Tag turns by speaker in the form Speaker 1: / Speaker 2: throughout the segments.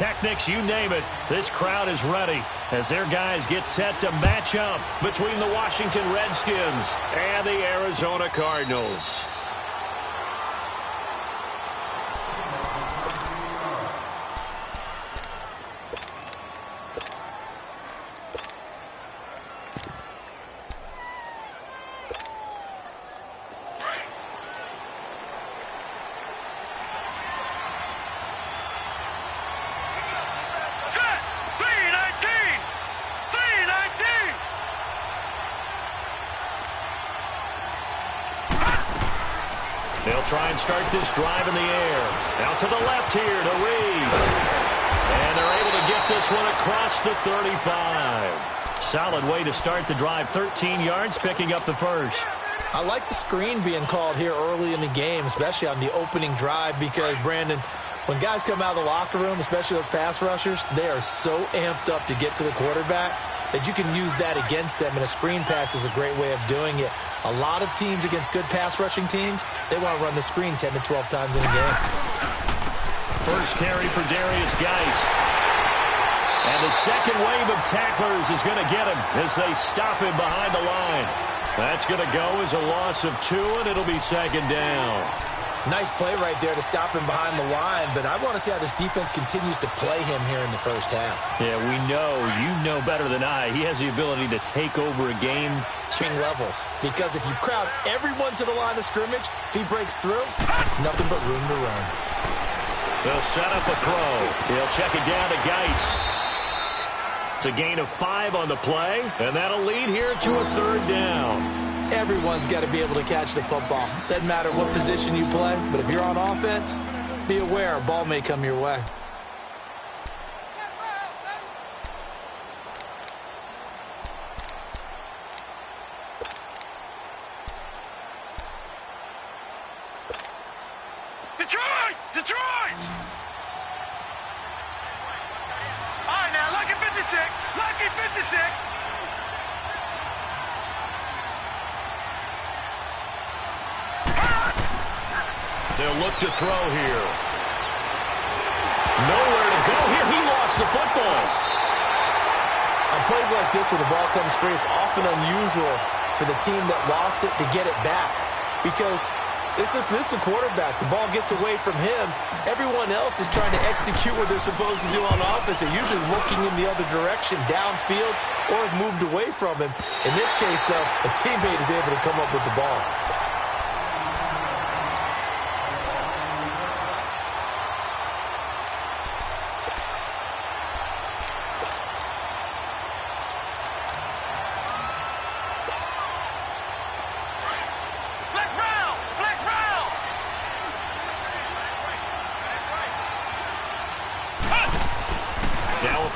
Speaker 1: pyrotechnics, you name it. This crowd is ready as their guys get set to match up between the Washington Redskins and the Arizona Cardinals. They'll try and start this drive in the air. Out to the left here to Reed. And they're able to get this one across the 35. Solid way to start the drive. 13 yards, picking up the first.
Speaker 2: I like the screen being called here early in the game, especially on the opening drive, because, Brandon, when guys come out of the locker room, especially those pass rushers, they are so amped up to get to the quarterback that you can use that against them, and a screen pass is a great way of doing it. A lot of teams against good pass rushing teams, they want to run the screen 10 to 12 times in a game.
Speaker 1: First carry for Darius Geis. And the second wave of tacklers is going to get him as they stop him behind the line. That's going to go as a loss of 2, and it'll be second down.
Speaker 2: Nice play right there to stop him behind the line, but I want to see how this defense continues to play him here in the first half.
Speaker 1: Yeah, we know, you know better than I, he has the ability to take over a game.
Speaker 2: Swing levels, because if you crowd everyone to the line of scrimmage, if he breaks through, there's nothing but room to run.
Speaker 1: They'll set up a throw. He'll check it down to Geis. It's a gain of 5 on the play, and that'll lead here to a third down.
Speaker 2: Everyone's got to be able to catch the football. Doesn't matter what position you play, but if you're on offense, be aware a ball may come your way.
Speaker 3: Detroit! Detroit! All right, now, lucky 56. Lucky 56.
Speaker 1: They'll look to throw here. Nowhere to go here. He lost the football.
Speaker 2: On plays like this where the ball comes free, it's often unusual for the team that lost it to get it back. Because this is the quarterback. The ball gets away from him. Everyone else is trying to execute what they're supposed to do on offense. They're usually looking in the other direction, downfield, or have moved away from him. In this case, though, a teammate is able to come up with the ball.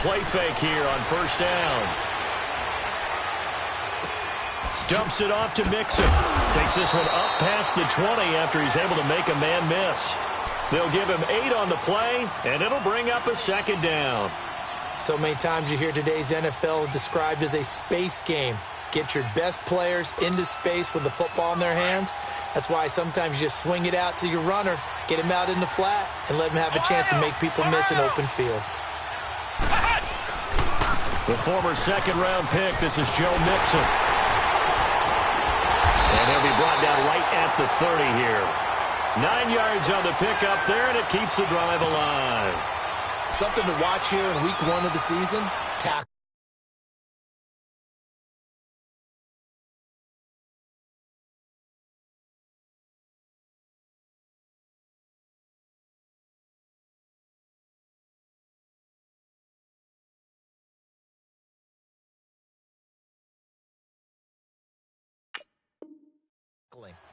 Speaker 1: Play fake here on first down. Dumps it off to Mixon. Takes this one up past the 20 after he's able to make a man miss. They'll give him 8 on the play, and it'll bring up a second down.
Speaker 2: So many times you hear today's NFL described as a space game. Get your best players into space with the football in their hands. That's why sometimes you just swing it out to your runner, get him out in the flat, and let him have a chance to make people miss an open field.
Speaker 1: The former second-round pick, this is Joe Mixon. And he'll be brought down right at the 30 here. 9 yards on the pickup there, and it keeps the drive alive.
Speaker 2: Something to watch here in week 1 of the season, tackle.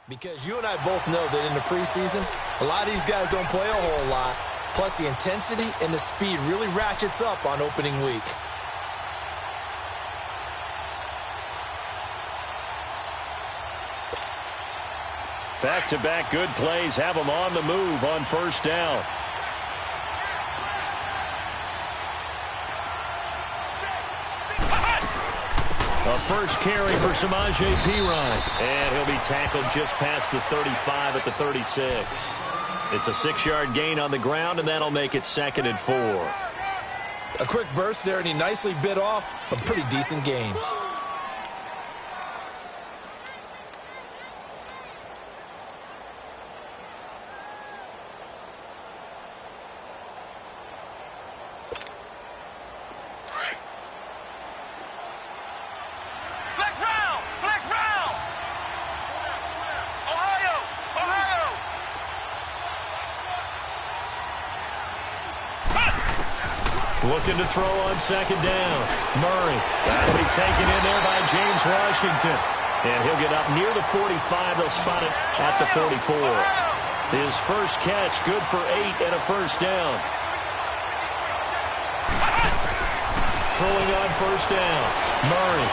Speaker 2: Because you and I both know that in the preseason, a lot of these guys don't play a whole lot. Plus, the intensity and the speed really ratchets up on opening week.
Speaker 1: Back-to-back good plays have them on the move on first down. A first carry for Samaje Perine. And he'll be tackled just past the 35 at the 36. It's a 6-yard gain on the ground, and that'll make it 2nd and 4.
Speaker 2: A quick burst there, and he nicely bit off a pretty decent gain.
Speaker 3: Flex round! Ohio!
Speaker 1: Looking to throw on second down. Murray. That'll be taken in there by James Washington. And he'll get up near the 45. They'll spot it at the 44. His first catch, good for 8 and a first down. Throwing on first down. Murray.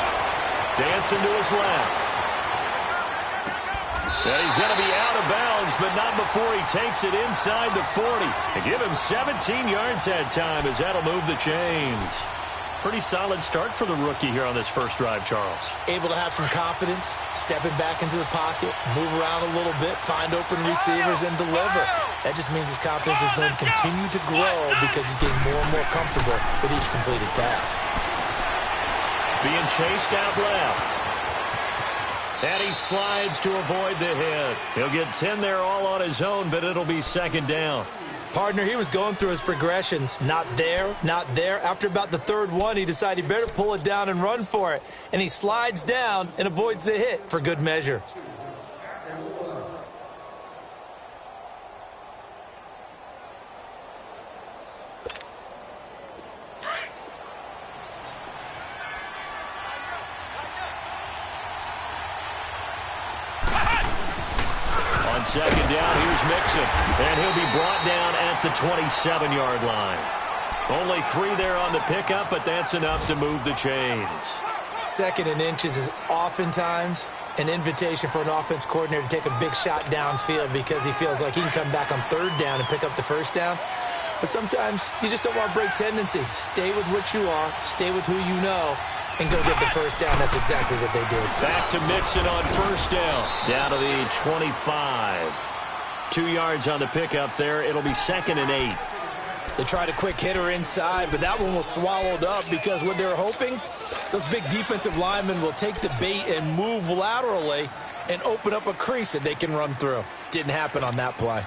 Speaker 1: Dancing to his left. And he's going to be out of bounds, but not before he takes it inside the 40. And give him 17 yards that time as that'll move the chains. Pretty solid start for the rookie here on this first drive, Charles.
Speaker 2: Able to have some confidence, stepping back into the pocket, move around a little bit, find open receivers, and deliver. That just means his confidence is going to continue to grow because he's getting more and more comfortable with each completed pass.
Speaker 1: Being chased out left. And he slides to avoid the hit. He'll get 10 there all on his own, but it'll be second down.
Speaker 2: Partner, he was going through his progressions. Not there, not there. After about the third one, he decided he better pull it down and run for it. And he slides down and avoids the hit for good measure.
Speaker 1: Second down, here's Mixon. And he'll be brought down at the 27-yard line. Only 3 there on the pickup, but that's enough to move the chains.
Speaker 2: Second and inches is oftentimes an invitation for an offense coordinator to take a big shot downfield because he feels like he can come back on third down and pick up the first down. But sometimes you just don't want to break tendency. Stay with what you are, stay with who you know, and go get the first down. That's exactly what they did.
Speaker 1: Back to Mixon on first down to the 25. 2 yards on the pickup there. It'll be second and 8.
Speaker 2: They tried a quick hitter inside, but that one was swallowed up because what they're hoping, those big defensive linemen will take the bait and move laterally and open up a crease that they can run through. Didn't happen on that play.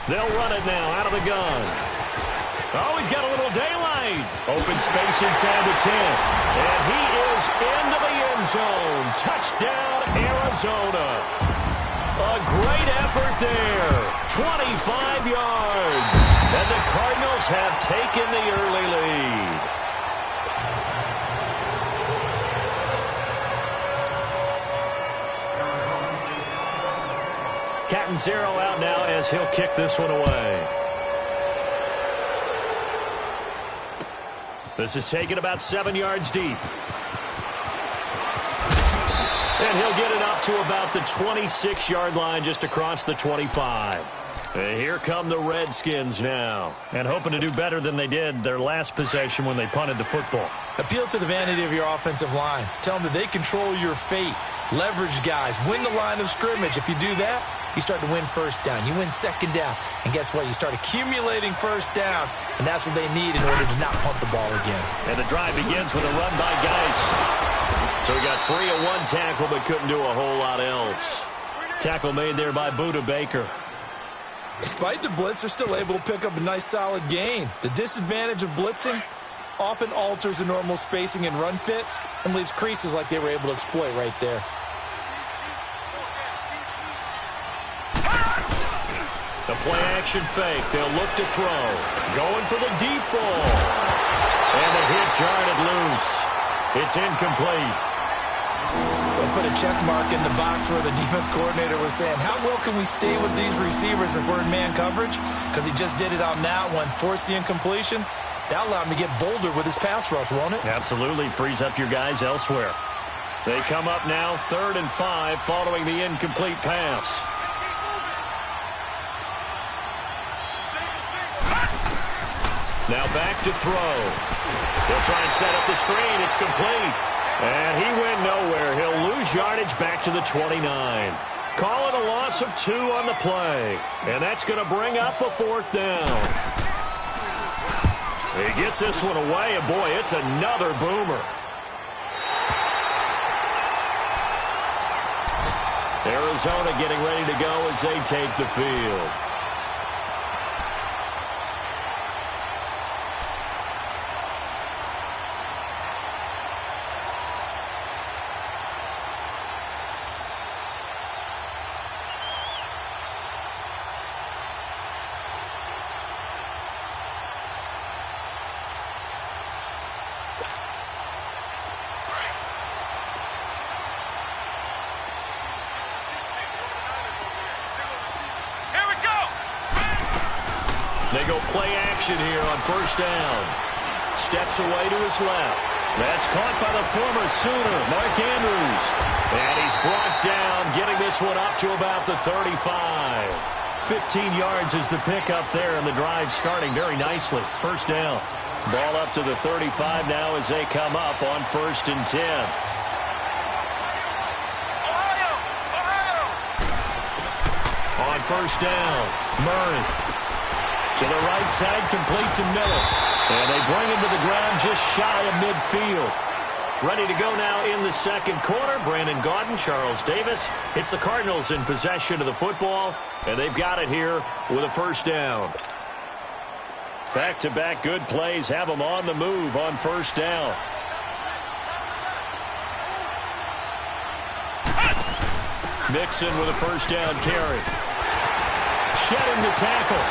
Speaker 1: They'll run it now out of the gun. Oh, he's got a little daylight. Open space inside the 10. And he is into the end zone. Touchdown, Arizona. A great effort there. 25 yards. And the Cardinals have taken the early lead. Catanzaro out now as he'll kick this one away. This is taken about 7 yards deep. And he'll get it up to about the 26-yard line just across the 25. And here come the Redskins now. And hoping to do better than they did their last possession when they punted the football.
Speaker 2: Appeal to the vanity of your offensive line. Tell them that they control your fate. Leverage guys. Win the line of scrimmage. If you do that, you start to win first down. You win second down. And guess what? You start accumulating first downs. And that's what they need in order to not punt the ball again.
Speaker 1: And the drive begins with a run by Geis. So he got free of one tackle but couldn't do a whole lot else. Tackle made there by Buda Baker.
Speaker 2: Despite the blitz, they're still able to pick up a nice solid gain. The disadvantage of blitzing often alters the normal spacing and run fits and leaves creases like they were able to exploit right there.
Speaker 1: The play-action fake. They'll look to throw. Going for the deep ball. And the hit jarred it loose. It's incomplete.
Speaker 2: They'll put a check mark in the box where the defense coordinator was saying, how well can we stay with these receivers if we're in man coverage? Because he just did it on that one. Force the incompletion. That allowed him to get bolder with his pass rush, won't it?
Speaker 1: Absolutely. Frees up your guys elsewhere. They come up now 3rd and 5 following the incomplete pass. Now back to throw. They'll try and set up the screen. It's complete. And he went nowhere. He'll lose yardage back to the 29. Call it a loss of 2 on the play. And that's going to bring up a 4th down. He gets this one away, and boy, it's another boomer. Arizona getting ready to go as they take the field. They go play action here on 1st down. Steps away to his left. That's caught by the former Sooner, Mark Andrews. And he's brought down, getting this one up to about the 35. 15 yards is the pickup there, and the drive starting very nicely. 1st down. Ball up to the 35 now as they come up on 1st and 10. On 1st down, Murray. To the right side, complete to Miller. And they bring him to the ground just shy of midfield. Ready to go now in the 2nd quarter. Brandon Gaudin, Charles Davis. It's the Cardinals in possession of the football, and they've got it here with a 1st down. Back-to-back good plays have them on the move on 1st down. Mixon with a 1st down carry. Shedding the tackle.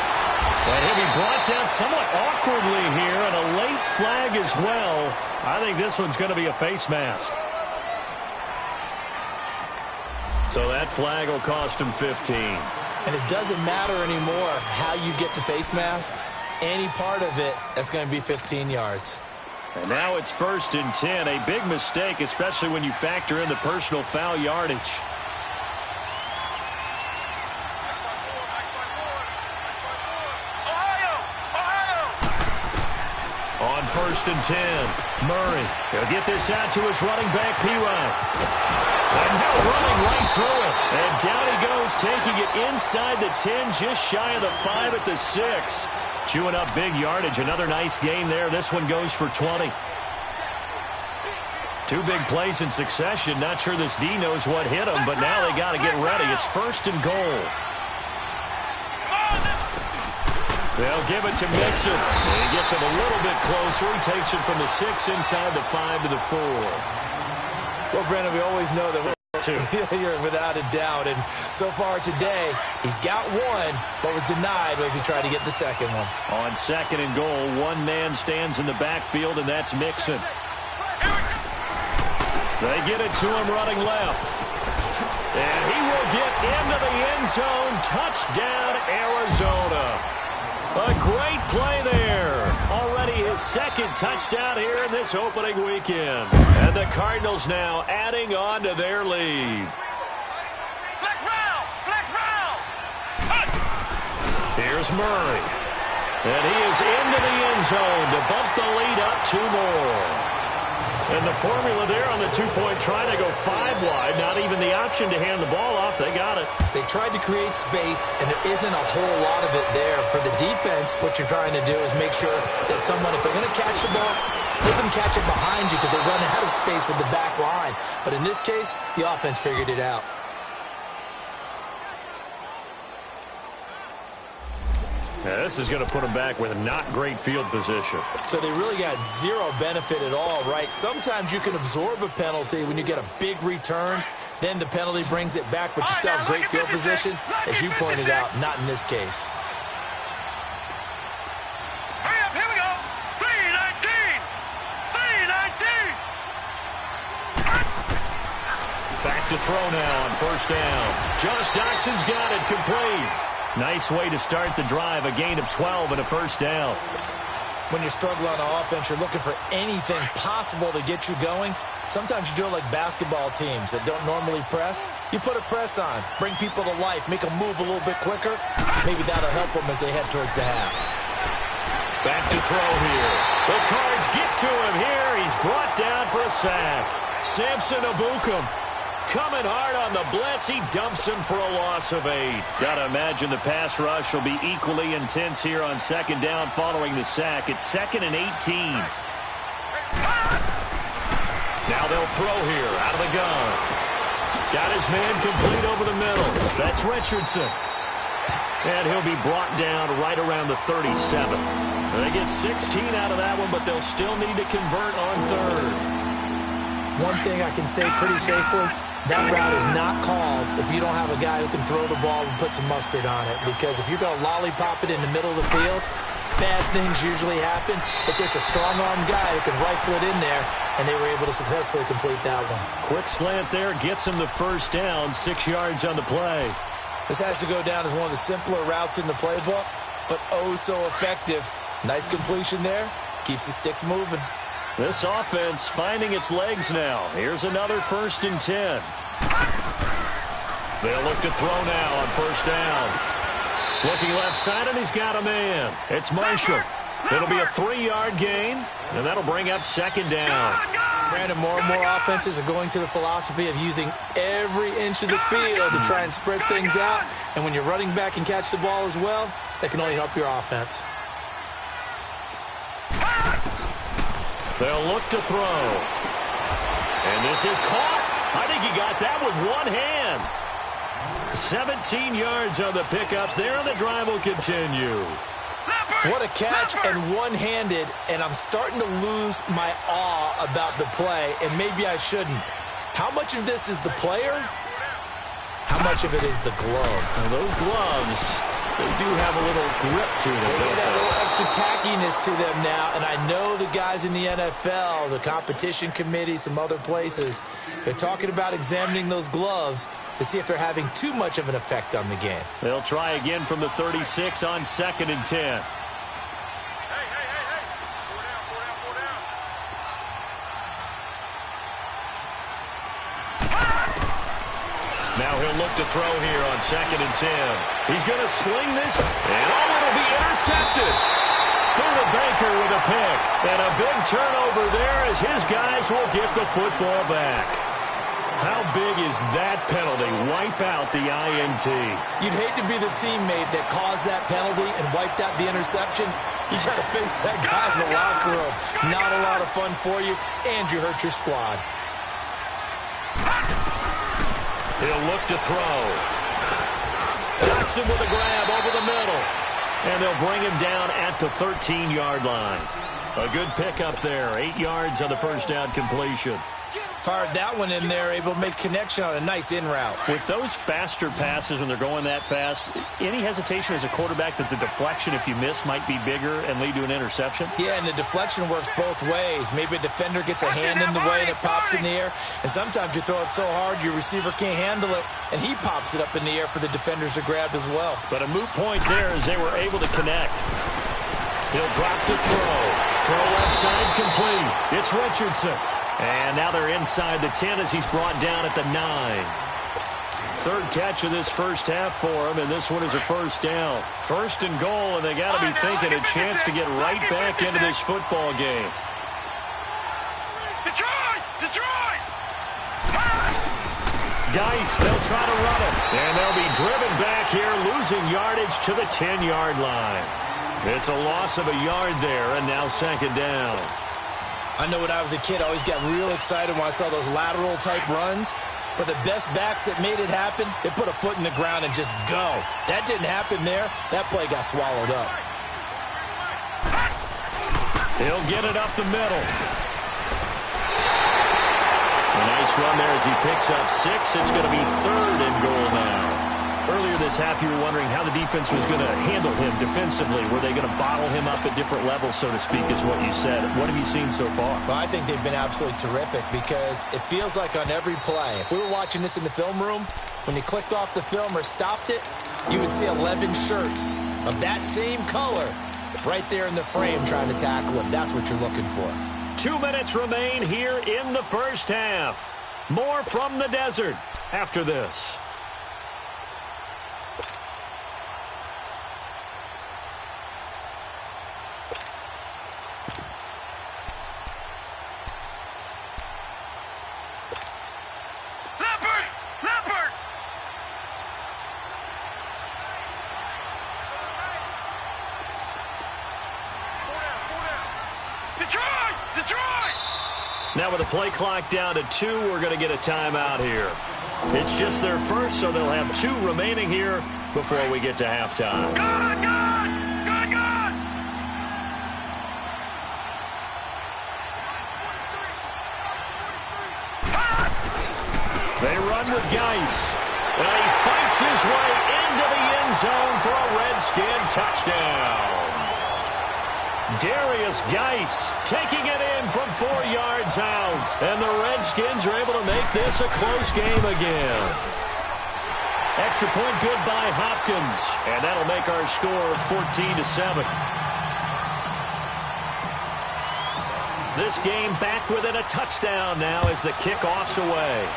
Speaker 1: And he'll be brought down somewhat awkwardly here, and a late flag as well. I think this one's going to be a face mask. So that flag will cost him 15.
Speaker 2: And it doesn't matter anymore how you get the face mask. Any part of it, that's going to be 15 yards.
Speaker 1: And now it's 1st and 10. A big mistake, especially when you factor in the personal foul yardage. On 1st and 10, Murray. He'll get this out to his running back, P.Y. And now running right through it. And down he goes, taking it inside the 10, just shy of the 5 at the 6. Chewing up big yardage. Another nice gain there. This one goes for 20. 2 big plays in succession. Not sure this D knows what hit him, but now they got to get ready. It's 1st and goal. They'll give it to Mixon. He gets it a little bit closer. He takes it from the 6 inside the 5 to the 4.
Speaker 2: Well, Brandon, we always know that you're without a doubt. And so far today, he's got one, but was denied as he tried to get the 2nd one.
Speaker 1: On 2nd and goal, one man stands in the backfield, and that's Mixon. They get it to him running left. And he will get into the end zone. Touchdown, Arizona. A great play there. Already his 2nd touchdown here in this opening weekend. And the Cardinals now adding on to their lead.
Speaker 3: Flex round! Flex round!
Speaker 1: Here's Murray. And he is into the end zone to bump the lead up 2 more. And the formula there on the 2-point try to go 5 wide. Not even the option to hand the ball off. They got it.
Speaker 2: They tried to create space, and there isn't a whole lot of it there. For the defense, what you're trying to do is make sure that someone, if they're going to catch the ball, let them catch it behind you because they run out of space with the back line. But in this case, the offense figured it out.
Speaker 1: Yeah, this is going to put them back with not great field position.
Speaker 2: So they really got zero benefit at all, right? Sometimes you can absorb a penalty when you get a big return. Then the penalty brings it back, but you still have great field position. As you pointed out, not in this case.
Speaker 3: Hurry up, here we go. 3-19. 3-19.
Speaker 1: Back to throw now on 1st down. Josh Doxson's got it complete. Nice way to start the drive. A gain of 12 and a 1st down.
Speaker 2: When you're struggling on offense, you're looking for anything possible to get you going. Sometimes you do it like basketball teams that don't normally press. You put a press on, bring people to life, make them move a little bit quicker. Maybe that'll help them as they head towards the half.
Speaker 1: Back to throw here. The Cards get to him here. He's brought down for a sack. Samson Abukum coming hard on the blitz. He dumps him for a loss of 8. Got to imagine the pass rush will be equally intense here on second down following the sack. It's 2nd and 18. Now they'll throw here out of the gun. Got his man complete over the middle. That's Richardson. And he'll be brought down right around the 37. They get 16 out of that one, but they'll still need to convert on 3rd.
Speaker 2: One thing I can say pretty safely, that route is not called if you don't have a guy who can throw the ball and put some mustard on it. Because if you're going to lollipop it in the middle of the field, bad things usually happen. It takes a strong-armed guy who can rifle it in there, and they were able to successfully complete that one.
Speaker 1: Quick slant there gets him the first down, 6 yards on the play.
Speaker 2: This has to go down as one of the simpler routes in the playbook, but oh so effective. Nice completion there. Keeps the sticks moving.
Speaker 1: This offense finding its legs now. Here's another 1st and 10. They'll look to throw now on 1st down. Looking left side, and he's got a man. It's Marshall. It'll be a 3-yard gain, and that'll bring up 2nd down.
Speaker 2: Brandon, more and more offenses are going to the philosophy of using every inch of the field to try and spread things out. And when you're running back and catch the ball as well, that can only help your offense.
Speaker 1: They'll look to throw. And this is caught. I think he got that with one hand. 17 yards on the pickup there, and the drive will continue.
Speaker 2: What a catch, and one-handed, and I'm starting to lose my awe about the play, and maybe I shouldn't. How much of this is the player? How much of it is the glove?
Speaker 1: Now those gloves, they do have a little grip to them.
Speaker 2: They get a little extra tackiness to them now, and I know the guys in the NFL, the competition committee, some other places, they're talking about examining those gloves to see if they're having too much of an effect on the game.
Speaker 1: They'll try again from the 36 on 2nd and 10. Now he'll look to throw here on 2nd and 10. He's going to sling this, and it'll be intercepted. Buda Baker with a pick, and a big turnover there as his guys will get the football back. How big is that penalty? Wipe out the INT.
Speaker 2: You'd hate to be the teammate that caused that penalty and wiped out the interception. You got to face that guy in the locker room. Not a lot of fun for you, and you hurt your squad.
Speaker 1: He'll look to throw. Johnson with a grab over the middle. And they'll bring him down at the 13-yard line. A good pickup there. 8 yards on the first down completion.
Speaker 2: Fired that one in there, able to make connection on a nice in route.
Speaker 1: With those faster passes when they're going that fast, any hesitation as a quarterback that the deflection, if you miss, might be bigger and lead to an interception?
Speaker 2: Yeah, and the deflection works both ways. Maybe a defender gets a hand in the way and it pops in the air. And sometimes you throw it so hard your receiver can't handle it, and he pops it up in the air for the defenders to grab as well.
Speaker 1: But a moot point there as they were able to connect. He'll drop the throw. Throw left side complete. It's Richardson. And now they're inside the 10 as he's brought down at the 9. Third catch of this first half for him, and this one is a first down. 1st and goal, and they got to be thinking a chance to get right back into this football game.
Speaker 3: Detroit!
Speaker 1: Geis, they'll try to run it, and they'll be driven back here, losing yardage to the 10-yard line. It's a loss of a yard there, and now 2nd down.
Speaker 2: I know when I was a kid, I always got real excited when I saw those lateral-type runs. But the best backs that made it happen, they put a foot in the ground and just go. That didn't happen there. That play got swallowed up.
Speaker 1: He'll get it up the middle. A nice run there as he picks up 6. It's going to be 3rd and goal now. Earlier this half, you were wondering how the defense was going to handle him defensively. Were they going to bottle him up at different levels, so to speak, is what you said. What have you seen so far?
Speaker 2: Well, I think they've been absolutely terrific because it feels like on every play, if we were watching this in the film room, when you clicked off the film or stopped it, you would see 11 shirts of that same color right there in the frame trying to tackle him. That's what you're looking for.
Speaker 1: 2 minutes remain here in the first half. More from the desert after this.
Speaker 3: Detroit!
Speaker 1: Now with the play clock down to 2, we're going to get a timeout here. It's just their first, so they'll have 2 remaining here before we get to halftime.
Speaker 3: Good, good! Good, good!
Speaker 1: They run with Geis. And he fights his way into the end zone for a Redskin touchdown. Darius Geis taking it in from 4 yards out. And the Redskins are able to make this a close game again. Extra point good by Hopkins. And that'll make our score 14-7. This game back within a touchdown now as the kickoff's away.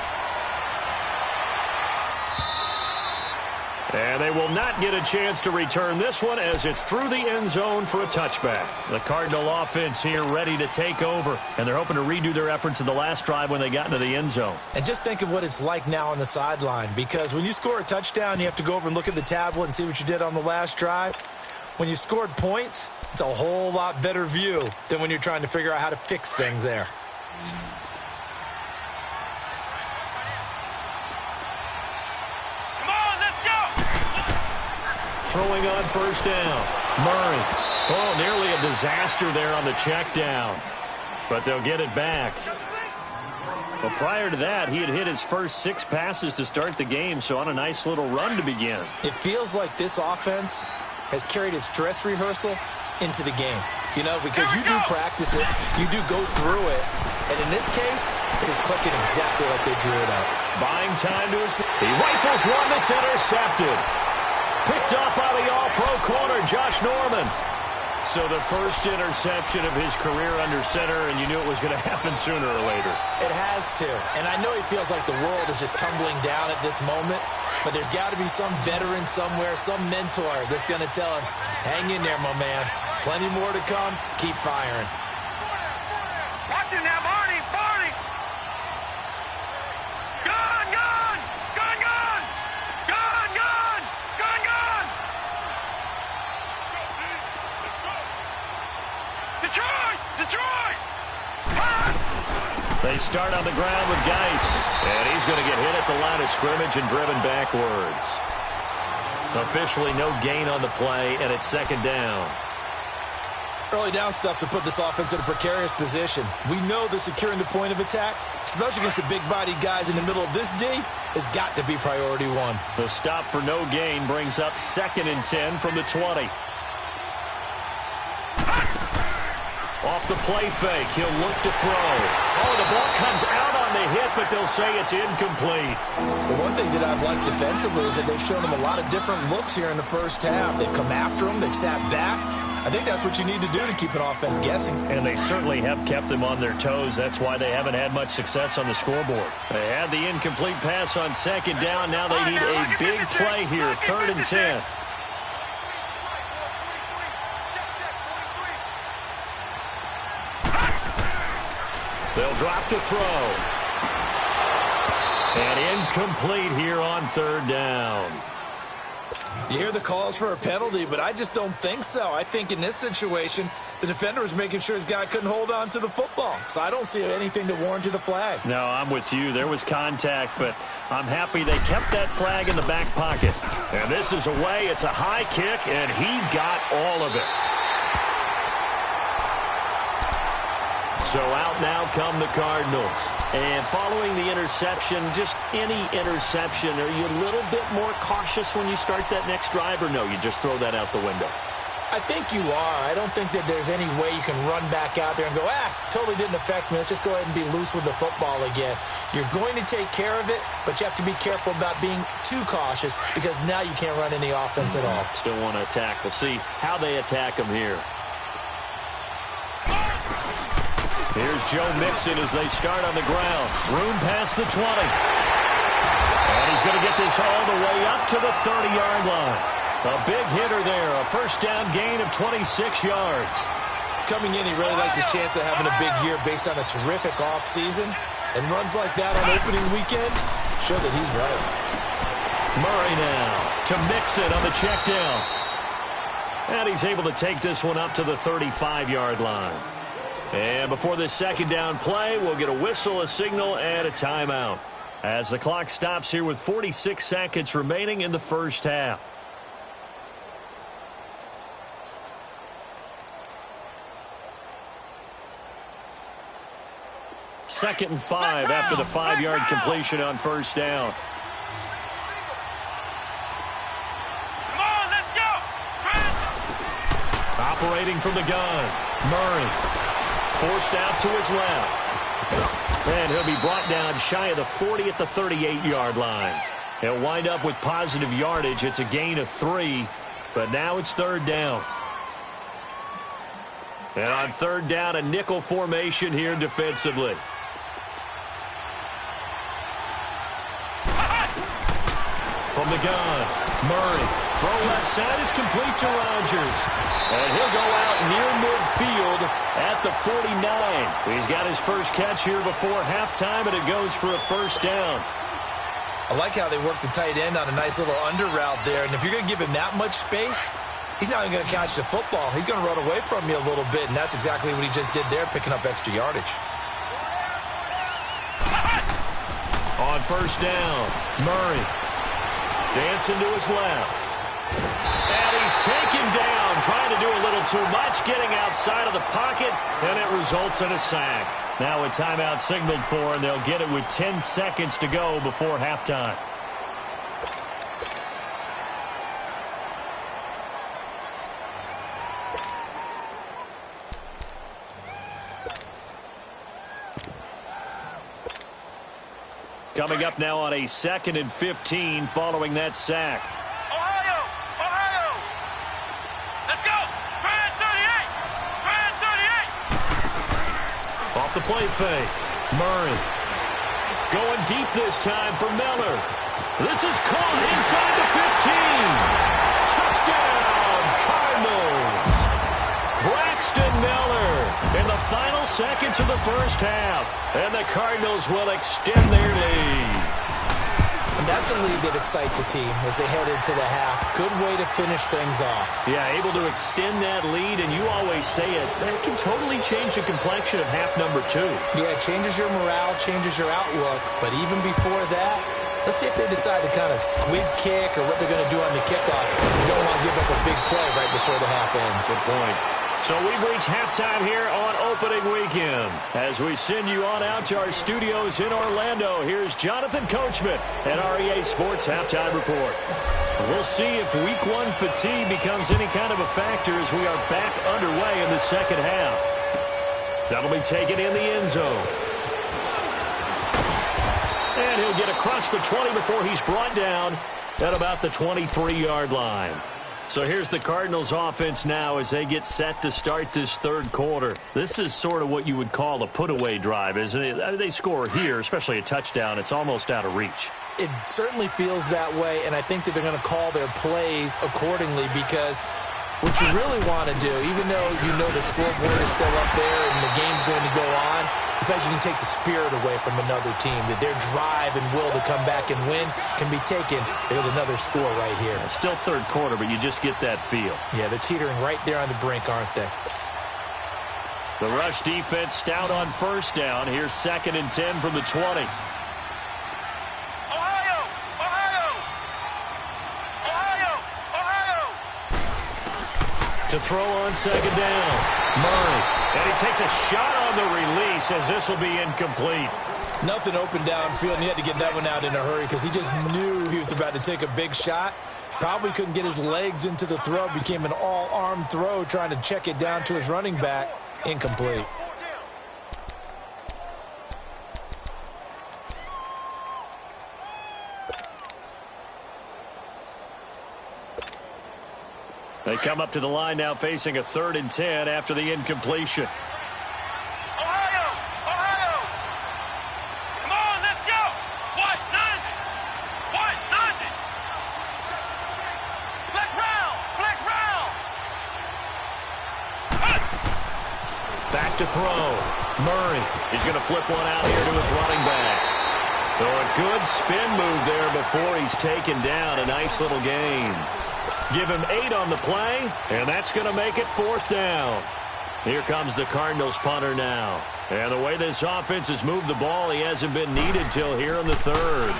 Speaker 1: And they will not get a chance to return this one as it's through the end zone for a touchback. The Cardinal offense here ready to take over, and they're hoping to redo their efforts in the last drive when they got into the end zone.
Speaker 2: And just think of what it's like now on the sideline, because when you score a touchdown, you have to go over and look at the tablet and see what you did on the last drive. When you scored points, it's a whole lot better view than when you're trying to figure out how to fix things there.
Speaker 1: Throwing on first down. Murray. Oh, nearly a disaster there on the check down. But they'll get it back. Well, prior to that, he had hit his first 6 passes to start the game, so on a nice little run to begin.
Speaker 2: It feels like this offense has carried its dress rehearsal into the game. You know, because you do practice it, you do go through it, and in this case, it is clicking exactly like they drew it up.
Speaker 1: Buying time to his... He rifles one that's intercepted. Picked up by the all-pro corner, Josh Norman. So the first interception of his career under center, and you knew it was going to happen sooner or later.
Speaker 2: It has to. And I know he feels like the world is just tumbling down at this moment, but there's got to be some veteran somewhere, some mentor that's going to tell him, hang in there, my man. Plenty more to come. Keep firing.
Speaker 3: Watch it now, Barney! Barney! Gun! Gun! Gun! Gun! Gun! Gun! Gun! Gun! Detroit! Detroit!
Speaker 1: They start on the ground with Geis. And he's going to get hit at the line of scrimmage and driven backwards. Officially no gain on the play, and it's second down.
Speaker 2: Early down stuff to put this offense in a precarious position. We know that securing the point of attack, especially against the big-bodied guys in the middle of this D, has got to be priority 1.
Speaker 1: The stop for no gain brings up 2nd and 10 from the 20. Off the play fake, he'll look to throw. Oh, the ball comes out on the hit, but they'll say it's incomplete.
Speaker 2: The one thing that I've liked defensively is that they've shown him a lot of different looks here in the first half. They've come after him, they've sat back. I think that's what you need to do to keep an offense guessing.
Speaker 1: And they certainly have kept them on their toes. That's why they haven't had much success on the scoreboard. They had the incomplete pass on second down. Now they need a big play here, 3rd and 10. They'll drop to throw. And incomplete here on 3rd down.
Speaker 2: You hear the calls for a penalty, but I just don't think so. I think in this situation, the defender was making sure his guy couldn't hold on to the football. So I don't see anything that warranted a flag.
Speaker 1: No, I'm with you. There was contact, but I'm happy they kept that flag in the back pocket. And this is away. It's a high kick, and he got all of it. So out now come the Cardinals. And following the interception, just any interception, are you a little bit more cautious when you start that next drive, or no, you just throw that out the window?
Speaker 2: I think you are. I don't think that there's any way you can run back out there and go, totally didn't affect me. Let's just go ahead and be loose with the football again. You're going to take care of it, but you have to be careful about being too cautious because now you can't run any offense at all.
Speaker 1: Still want to attack. We'll see how they attack them here. Here's Joe Mixon as they start on the ground. Room past the 20. And he's going to get this all the way up to the 30-yard line. A big hitter there. A first down gain of 26 yards.
Speaker 2: Coming in, he really liked his chance of having a big year based on a terrific offseason. And runs like that on opening weekend show that he's right.
Speaker 1: Murray now to Mixon on the check down. And he's able to take this one up to the 35-yard line. And before this second down play, we'll get a whistle, a signal, and a timeout, as the clock stops here with 46 seconds remaining in the first half. Second and 5 after the 5-yard completion on first down.
Speaker 3: Come on, let's go.
Speaker 1: Operating from the gun, Murray forced out to his left. And he'll be brought down shy of the 40 at the 38-yard line. He'll wind up with positive yardage. It's a gain of 3, but now it's third down. And on third down, a nickel formation here defensively. From the gun, Murray. Throw left side is complete to Rodgers. And he'll go out near midfield at the 49. He's got his first catch here before halftime, and it goes for a first down.
Speaker 2: I like how they work the tight end on a nice little under route there. And if you're going to give him that much space, he's not even going to catch the football. He's going to run away from you a little bit, and that's exactly what he just did there, picking up extra yardage.
Speaker 1: On first down, Murray dancing to his left. And he's taken down, trying to do a little too much, getting outside of the pocket, and it results in a sack. Now a timeout signaled for, and they'll get it with 10 seconds to go before halftime. Coming up now on a 2nd and 15 following that sack.
Speaker 3: Ohio! Ohio! Let's go! Try it 38! Try it 38!
Speaker 1: Off the play fake. Murray going deep this time for Miller. This is caught inside the 15. Touchdown, Cardinals. Braxton Miller in the final seconds of the first half. And the Cardinals will extend their lead.
Speaker 2: And that's a lead that excites a team as they head into the half. Good way to finish things off.
Speaker 1: Yeah, able to extend that lead, and you always say it, that can totally change the complexion of half number 2.
Speaker 2: Yeah, it changes your morale, changes your outlook. But even before that, let's see if they decide to kind of squib kick or what they're going to do on the kickoff. You don't want to give up a big play right before the half ends.
Speaker 1: Good point. So we've reached halftime here on opening weekend. As we send you on out to our studios in Orlando, here's Jonathan Coachman at REA Sports Halftime Report. We'll see if Week 1 fatigue becomes any kind of a factor as we are back underway in the second half. That'll be taken in the end zone. And he'll get across the 20 before he's brought down at about the 23-yard line. So here's the Cardinals offense now as they get set to start this third quarter. This is sort of what you would call a put-away drive, isn't it? I mean, they score here, especially a touchdown. It's almost out of reach.
Speaker 2: It certainly feels that way, and I think that they're going to call their plays accordingly because what you really want to do, even though you know the scoreboard is still up there and the game's going to go on, the fact you can take the spirit away from another team, that their drive and will to come back and win can be taken with another score right here.
Speaker 1: Still third quarter, but you just get that feel.
Speaker 2: Yeah, they're teetering right there on the brink, aren't they?
Speaker 1: The rush defense stout on first down. Here's 2nd and 10 from the 20.
Speaker 3: Ohio! Ohio! Ohio! Ohio!
Speaker 1: To throw on second down, Murray. And he takes a shot on the release as this will be incomplete.
Speaker 2: Nothing open downfield, and he had to get that one out in a hurry because he just knew he was about to take a big shot. Probably couldn't get his legs into the throw. Became an all-arm throw trying to check it down to his running back. Incomplete.
Speaker 1: They come up to the line now facing a 3rd and 10 after the incompletion.
Speaker 3: Ohio! Ohio! Come on, let's go! What? None? What? None? Flex round! Flex round!
Speaker 1: Back to throw. Murray. He's going to flip one out here to his running back. So a good spin move there before he's taken down. A nice little gain. Give him 8 on the play, and that's going to make it 4th down. Here comes the Cardinals punter now. And the way this offense has moved the ball, he hasn't been needed till here in the third.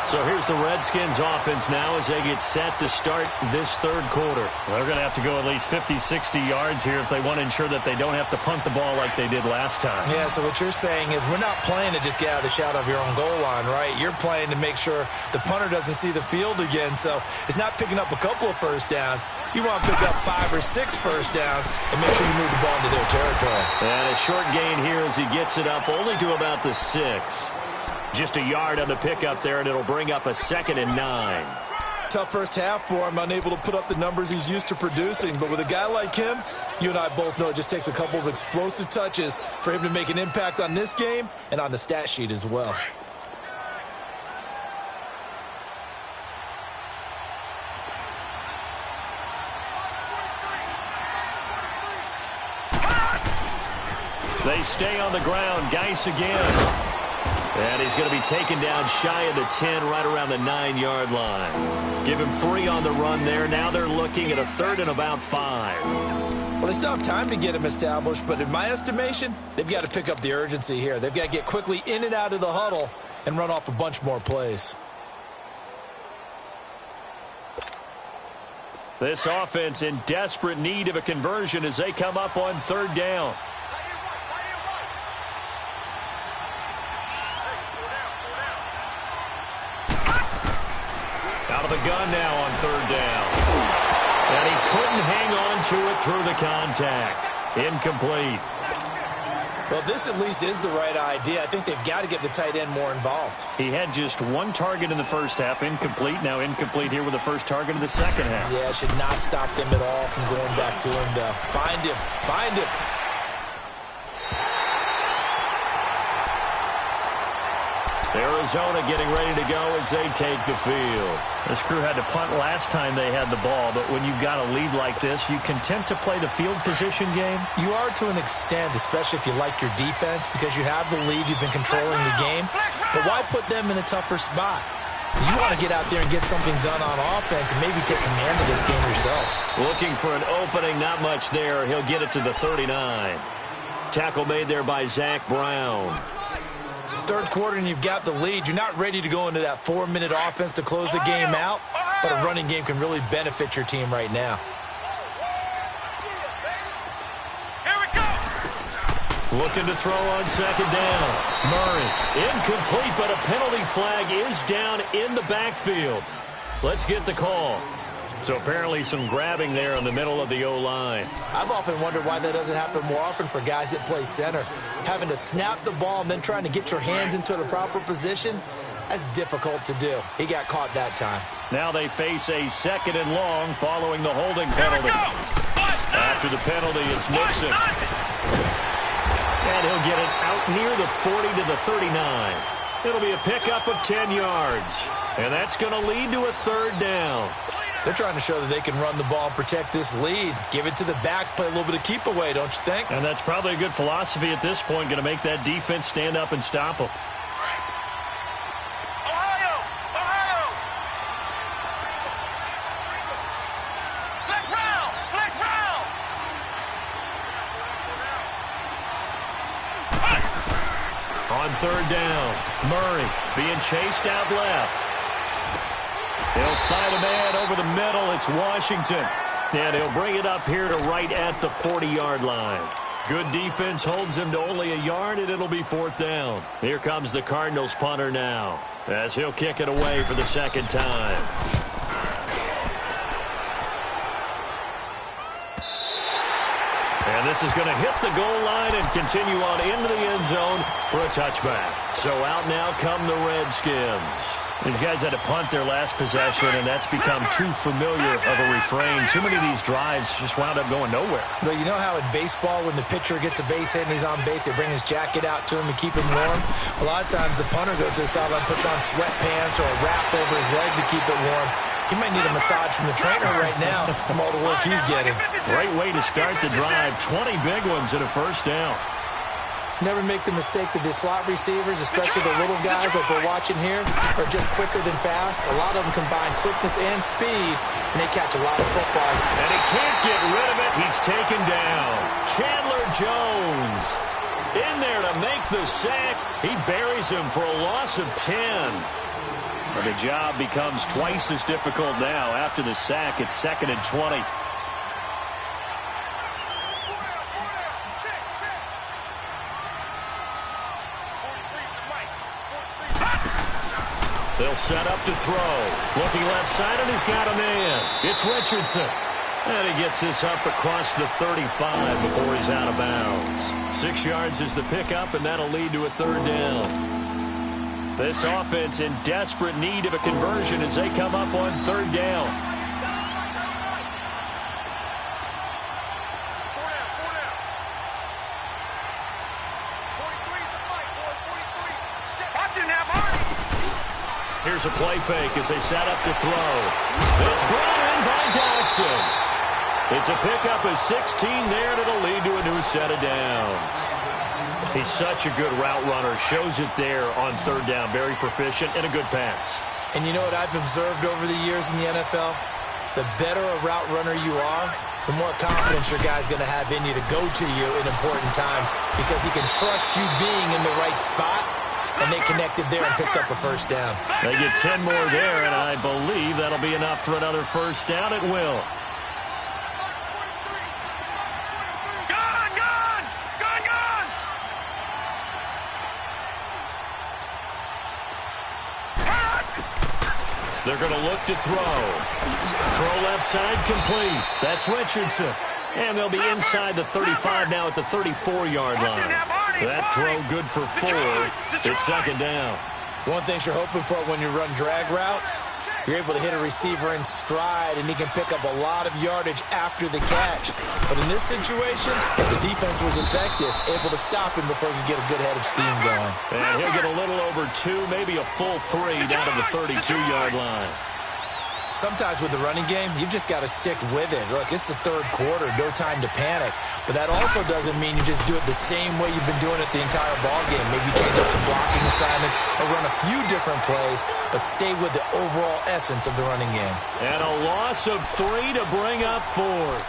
Speaker 1: So here's the Redskins offense now as they get set to start this third quarter.
Speaker 4: They're going to have to go at least 50, 60 yards here if they want to ensure that they don't have to punt the ball like they did last time.
Speaker 2: Yeah, so what you're saying is we're not playing to just get out of the shadow of your own goal line, right? You're playing to make sure the punter doesn't see the field again. So it's not picking up a couple of first downs. You want to pick up 5 or 6 first downs and make sure you move the ball into their territory.
Speaker 1: And a short gain here as he gets it up only to about the 6. Just a yard on the pickup there, and it'll bring up a 2nd and 9.
Speaker 2: Tough first half for him, unable to put up the numbers he's used to producing. But with a guy like him, you and I both know it just takes a couple of explosive touches for him to make an impact on this game and on the stat sheet as well.
Speaker 1: They stay on the ground. Geis again. And he's going to be taken down shy of the 10, right around the 9-yard line. Give him 3 on the run there. Now they're looking at a 3rd and about 5.
Speaker 2: Well, they still have time to get him established, but in my estimation, they've got to pick up the urgency here. They've got to get quickly in and out of the huddle and run off a bunch more plays.
Speaker 1: This offense in desperate need of a conversion as they come up on 3rd down. Out of the gun now on 3rd down. And he couldn't hang on to it through the contact. Incomplete.
Speaker 2: Well, this at least is the right idea. I think they've got to get the tight end more involved.
Speaker 4: He had just 1 target in the first half, incomplete. Now incomplete here with the first target of the second half.
Speaker 2: Yeah, it should not stop them at all from going back to him to find him. Find him.
Speaker 1: Arizona getting ready to go as they take the field.
Speaker 4: This crew had to punt last time they had the ball, but when you've got a lead like this, you content to play the field position game?
Speaker 2: You are to an extent, especially if you like your defense, because you have the lead, you've been controlling the game. But why put them in a tougher spot? You want to get out there and get something done on offense and maybe take command of this game yourself.
Speaker 1: Looking for an opening, not much there. He'll get it to the 39. Tackle made there by Zach Brown.
Speaker 2: Third quarter and you've got the lead. You're not ready to go into that 4-minute offense to close the game out, but a running game can really benefit your team right now.
Speaker 3: Here we go.
Speaker 1: Looking to throw on 2nd down. Murray, incomplete, but a penalty flag is down in the backfield. Let's get the call. So apparently some grabbing there in the middle of the O-line.
Speaker 2: I've often wondered why that doesn't happen more often for guys that play center. Having to snap the ball and then trying to get your hands into the proper position, that's difficult to do. He got caught that time.
Speaker 1: Now they face a 2nd and long following the holding penalty. After the penalty, it's Mixon. And he'll get it out near the 40 to the 39. It'll be a pickup of 10 yards. And that's going to lead to a 3rd down.
Speaker 2: They're trying to show that they can run the ball and protect this lead. Give it to the backs, play a little bit of keep away, don't you think?
Speaker 4: And that's probably a good philosophy at this point, going to make that defense stand up and stop them.
Speaker 3: Ohio! Ohio! Flex round! Flex round!
Speaker 1: On 3rd down, Murray being chased out left. He'll find a man over the middle. It's Washington. And he'll bring it up here to right at the 40-yard line. Good defense holds him to only a yard, and it'll be 4th down. Here comes the Cardinals punter now, as he'll kick it away for the 2nd time. And this is going to hit the goal line and continue on into the end zone for a touchback. So out now come the Redskins.
Speaker 4: These guys had to punt their last possession, and that's become too familiar of a refrain. Too many of these drives just wound up going nowhere.
Speaker 2: But you know how in baseball, when the pitcher gets a base hit and he's on base, they bring his jacket out to him to keep him warm? A lot of times the punter goes to the sideline, puts on sweatpants or a wrap over his leg to keep it warm. He might need a massage from the trainer right now from all the work he's getting.
Speaker 1: Great way to start the drive. 20 big ones at a 1st down.
Speaker 2: Never make the mistake that the slot receivers, especially the little guys like we're watching here, are just quicker than fast. A lot of them combine quickness and speed, and they catch a lot of footballs.
Speaker 1: And he can't get rid of it. He's taken down. Chandler Jones in there to make the sack. He buries him for a loss of 10. And the job becomes twice as difficult now. After the sack, it's 2nd and 20. They'll set up to throw. Looking left side, and he's got a man. It's Richardson. And he gets this up across the 35 before he's out of bounds. 6 yards is the pickup, and that'll lead to a 3rd down. This offense in desperate need of a conversion as they come up on 3rd down. Here's a play fake as they set up to throw. It's brought in by Jackson. It's a pickup of 16 there, and it'll lead to a new set of downs. He's such a good route runner. Shows it there on 3rd down. Very proficient and a good pass.
Speaker 2: And you know what I've observed over the years in the NFL? The better a route runner you are, the more confidence your guy's going to have in you to go to you in important times because he can trust you being in the right spot. And they connected there and picked up a 1st down.
Speaker 1: They get 10 more there, and I believe that'll be enough for another 1st down. It will.
Speaker 3: Gone, gone, gone, gone.
Speaker 1: They're going to look to throw. Throw left side complete. That's Richardson. And they'll be inside the 35 now at the 34-yard line. That throw good for 4. It's 2nd down.
Speaker 2: One thing you're hoping for when you run drag routes, you're able to hit a receiver in stride, and he can pick up a lot of yardage after the catch. But in this situation, the defense was effective, able to stop him before he could get a good head of steam going.
Speaker 1: And he'll get a little over 2, maybe a full 3 down to the 32-yard line.
Speaker 2: Sometimes with the running game, you've just got to stick with it. Look, it's the 3rd quarter, no time to panic. But that also doesn't mean you just do it the same way you've been doing it the entire ball game. Maybe change up some blocking assignments or run a few different plays, but stay with the overall essence of the running game.
Speaker 1: And a loss of 3 to bring up 4th.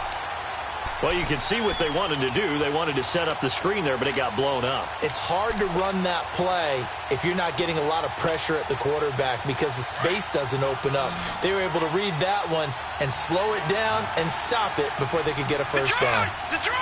Speaker 1: Well, you can see what they wanted to do. They wanted to set up the screen there, but it got blown up.
Speaker 2: It's hard to run that play if you're not getting a lot of pressure at the quarterback because the space doesn't open up. They were able to read that one and slow it down and stop it before they could get a 1st down.
Speaker 3: Detroit!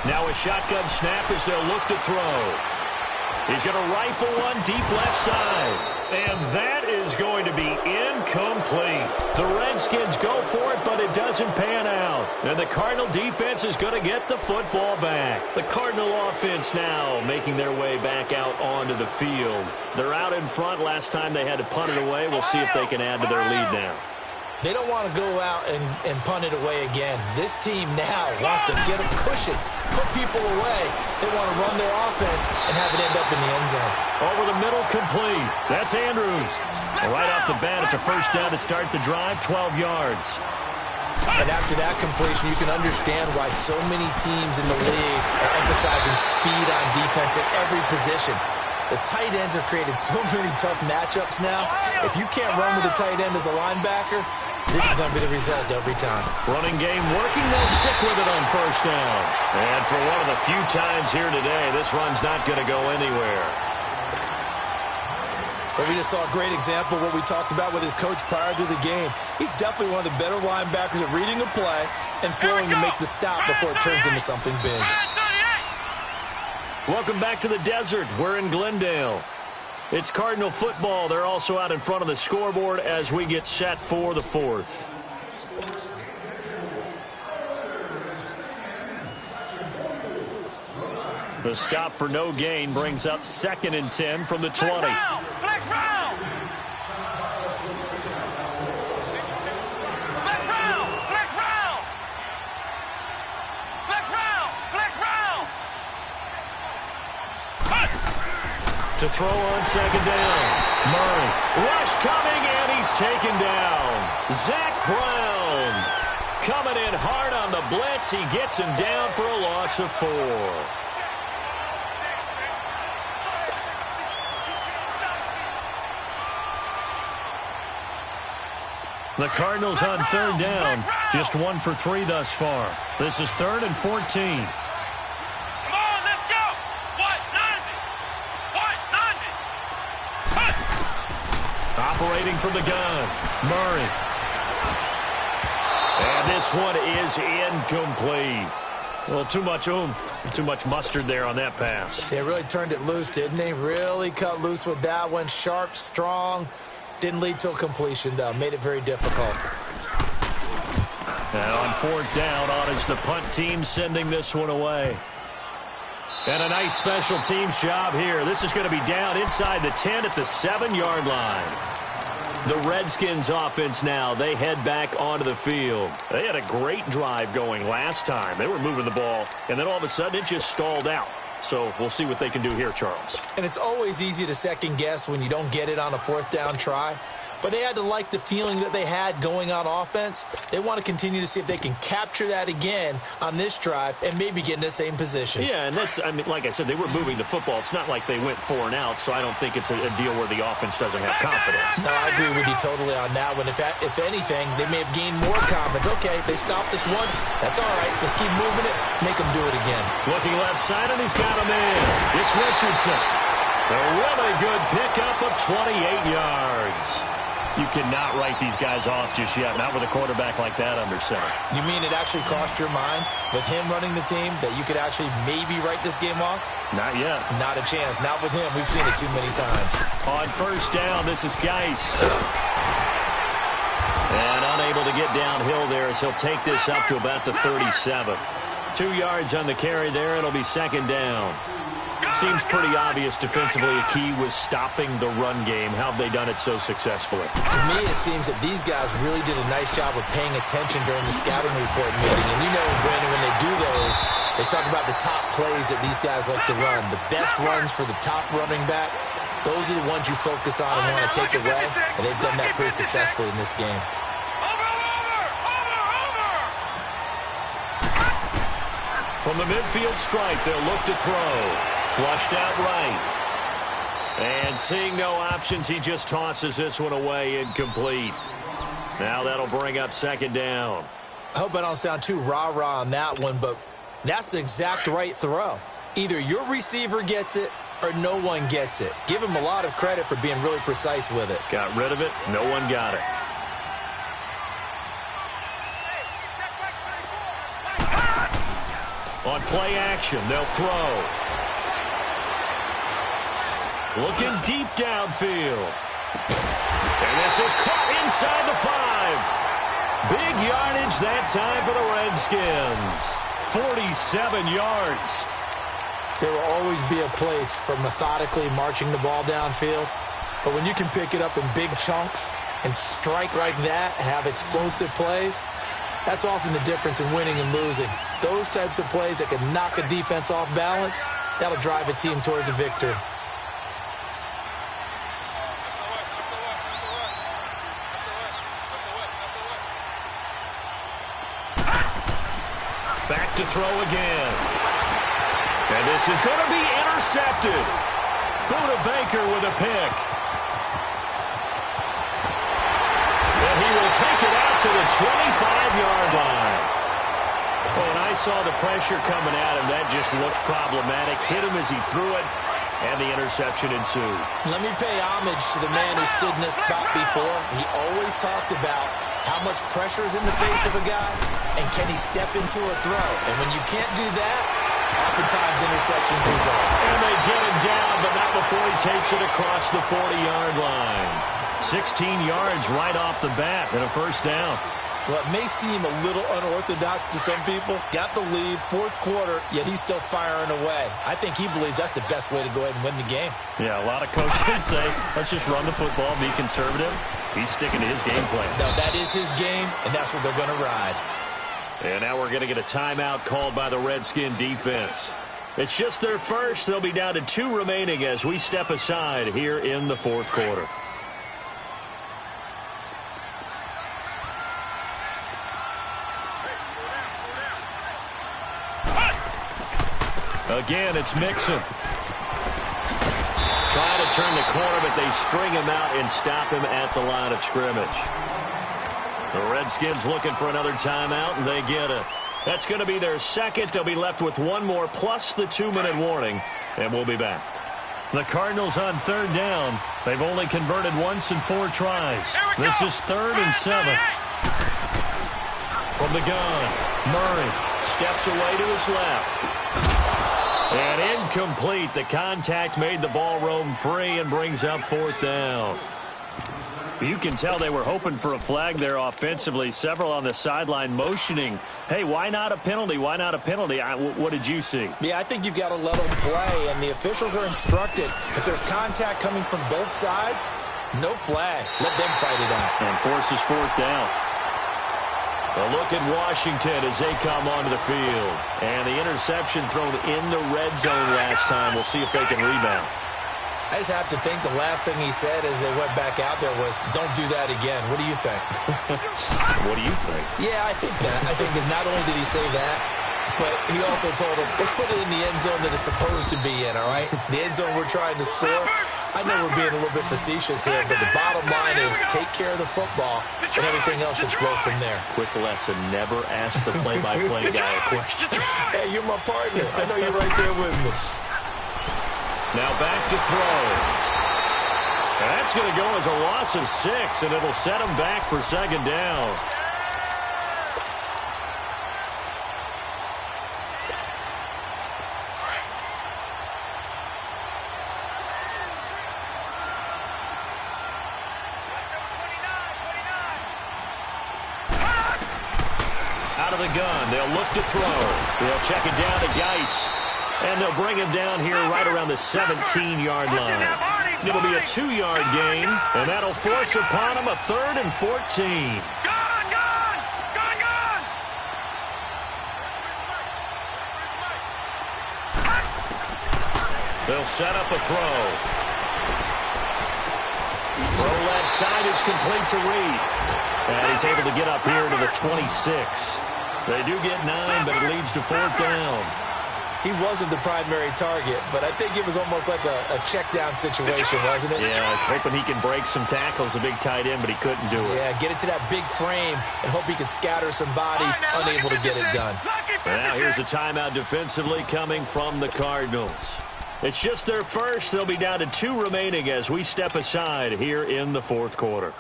Speaker 1: Now a shotgun snap as they'll look to throw. He's going to rifle one deep left side. And that is going to be incomplete. The Redskins go for it, but it doesn't pan out. And the Cardinal defense is going to get the football back. The Cardinal offense now making their way back out onto the field. They're out in front. Last time they had to punt it away. We'll see if they can add to their lead now.
Speaker 2: They don't want to go out and punt it away again. This team now wants to get a cushion, put people away. They want to run their offense and have it end up in the end zone.
Speaker 1: Over the middle, complete. That's Andrews. Right off the bat, it's a 1st down to start the drive, 12 yards.
Speaker 2: And after that completion, you can understand why so many teams in the league are emphasizing speed on defense at every position. The tight ends have created so many tough matchups now. If you can't run with a tight end as a linebacker, this is going to be the result every time.
Speaker 1: Running game working. They'll stick with it on 1st down. And for one of the few times here today, this run's not going to go anywhere.
Speaker 2: But we just saw a great example of what we talked about with his coach prior to the game. He's definitely one of the better linebackers at reading a play and flowing to make the stop before it turns into something big.
Speaker 1: Welcome back to the desert. We're in Glendale. It's Cardinal football. They're also out in front of the scoreboard as we get set for the 4th. The stop for no gain brings up 2nd and 10 from the 20.
Speaker 3: Flex round! Flex round! Flex round! Flex round! Flex round! Flex round!
Speaker 1: To To throw on second down. Murray. Rush coming, and he's taken down. Zach Brown coming in hard on the blitz. He gets him down for a loss of 4. The Cardinals on third down. Just 1 for 3 thus far. This is 3rd and 14.
Speaker 3: Come on, let's go. What? 90.
Speaker 1: Operating from the gun. Murray. And this one is incomplete. Well, too much oomph, too much mustard there on that pass.
Speaker 2: They really turned it loose, didn't they? Really cut loose with that one. Sharp, strong. Didn't lead to a completion, though. Made it very difficult.
Speaker 1: And on 4th down, on is the punt team sending this one away. And a nice special teams job here. This is going to be down inside the 10 at the 7-yard line. The Redskins offense now, they head back onto the field. They had a great drive going last time. They were moving the ball, and then all of a sudden it just stalled out. So we'll see what they can do here, Charles.
Speaker 2: And it's always easy to second guess when you don't get it on a 4th down try. But they had to like the feeling that they had going on offense. They want to continue to see if they can capture that again on this drive and maybe get in the same position.
Speaker 1: Yeah, and that's, I mean, like I said, they were moving the football. It's not like they went 4 and out, so I don't think it's a deal where the offense doesn't have confidence.
Speaker 2: No, I agree with you totally on that one. If anything, they may have gained more confidence. Okay, they stopped us once. That's all right. Let's keep moving it. Make them do it again.
Speaker 1: Looking left side, and he's got him in. It's Richardson. A really good pickup of 28 yards. You cannot write these guys off just yet, not with a quarterback like that under center.
Speaker 2: You mean it actually crossed your mind with him running the team that you could actually maybe write this game off?
Speaker 1: Not yet.
Speaker 2: Not a chance. Not with him. We've seen it too many times.
Speaker 1: On 1st down, this is Geis. And unable to get downhill there as he'll take this up to about the 37. 2 yards on the carry there. It'll be 2nd down. Seems pretty obvious defensively a key was stopping the run game. How have they done it so successfully?
Speaker 2: To me, it seems that these guys really did a nice job of paying attention during the scouting report meeting. And you know, Brandon, when they do those, they talk about the top plays that these guys like to run. The best runs for the top running back, those are the ones you focus on and want to take away. And they've done that pretty successfully in this game.
Speaker 1: From the midfield stripe, they'll look to throw. Flushed out right. And seeing no options, he just tosses this one away, incomplete. Now that'll bring up 2nd down.
Speaker 2: I hope I don't sound too rah-rah on that one, but that's the exact right throw. Either your receiver gets it or no one gets it. Give him a lot of credit for being really precise with it.
Speaker 1: Got rid of it. No one got it. On play action, they'll throw. Looking deep downfield. And this is caught inside the 5. Big yardage that time for the Redskins. 47 yards.
Speaker 2: There will always be a place for methodically marching the ball downfield. But when you can pick it up in big chunks and strike like that, have explosive plays, that's often the difference in winning and losing. Those types of plays that can knock a defense off balance, that'll drive a team towards a victory.
Speaker 1: Back to throw again. And this is going to be intercepted. Buda Baker with a pick. And he will take it out to the 25-yard line. Oh, and I saw the pressure coming at him. That just looked problematic. Hit him as he threw it, and the interception ensued.
Speaker 2: Let me pay homage to the man who stood in this spot before. He always talked about how much pressure is in the face of a guy, and can he step into a throw? And when you can't do that, oftentimes interceptions result.
Speaker 1: And they get him down, but not before he takes it across the 40-yard line. 16 yards right off the bat and a 1st down.
Speaker 2: Well, it may seem a little unorthodox to some people. Got the lead, 4th quarter, yet he's still firing away. I think he believes that's the best way to go ahead and win the game.
Speaker 1: Yeah, a lot of coaches say, let's just run the football, be conservative. He's sticking to his game plan.
Speaker 2: No, that is his game, and that's what they're going to ride.
Speaker 1: And now we're going to get a timeout called by the Redskin defense. It's just their first. They'll be down to 2 remaining as we step aside here in the fourth quarter. Again, it's Mixon. Trying to turn the corner, but they string him out and stop him at the line of scrimmage. The Redskins looking for another timeout, and they get it. That's going to be their second. They'll be left with one more plus the 2-minute warning, and we'll be back. The Cardinals on third down. They've only converted once in 4 tries. This is 3rd and 7. From the gun, Murray steps away to his left. And incomplete. The contact made the ball roam free and brings up 4th down. You can tell they were hoping for a flag there offensively. Several on the sideline motioning, hey, why not a penalty? Why not a penalty? What did you see?
Speaker 2: Yeah, I think you've got to let them play, and the officials are instructed. If there's contact coming from both sides, no flag. Let them fight it out.
Speaker 1: And forces 4th down. A look at Washington as they come onto the field. And the interception thrown in the red zone last time. We'll see if they can rebound.
Speaker 2: I just have to think the last thing he said as they went back out there was, don't do that again. What do you think?
Speaker 1: What do you think?
Speaker 2: Yeah, I think that. I think that not only did he say that, but he also told him, let's put it in the end zone that it's supposed to be in, all right? The end zone we're trying to score. I know we're being a little bit facetious here, but the bottom line is take care of the football, and everything else should flow from there.
Speaker 1: Quick lesson, never ask the play-by-play guy a question.
Speaker 2: Hey, you're my partner. I know you're right there with me.
Speaker 1: Now back to throw. That's going to go as a loss of 6, and it'll set him back for 2nd down. Out of the gun, they'll look to throw. They'll check it down to Geis. And they'll bring him down here right around the 17-yard line. It'll be a 2-yard gain, and that'll force upon him a 3rd and 14. They'll set up a throw. Throw left side is complete to Reed. And he's able to get up here to the 26. They do get 9, but it leads to 4th down.
Speaker 2: He wasn't the primary target, but I think it was almost like a check-down situation, wasn't it?
Speaker 1: Yeah, hoping he can break some tackles, a big tight end, but he couldn't do it.
Speaker 2: Yeah, get it to that big frame and hope he can scatter some bodies, unable to get it done.
Speaker 1: Now here's a timeout defensively coming from the Cardinals. It's just their first. They'll be down to 2 remaining as we step aside here in the fourth quarter.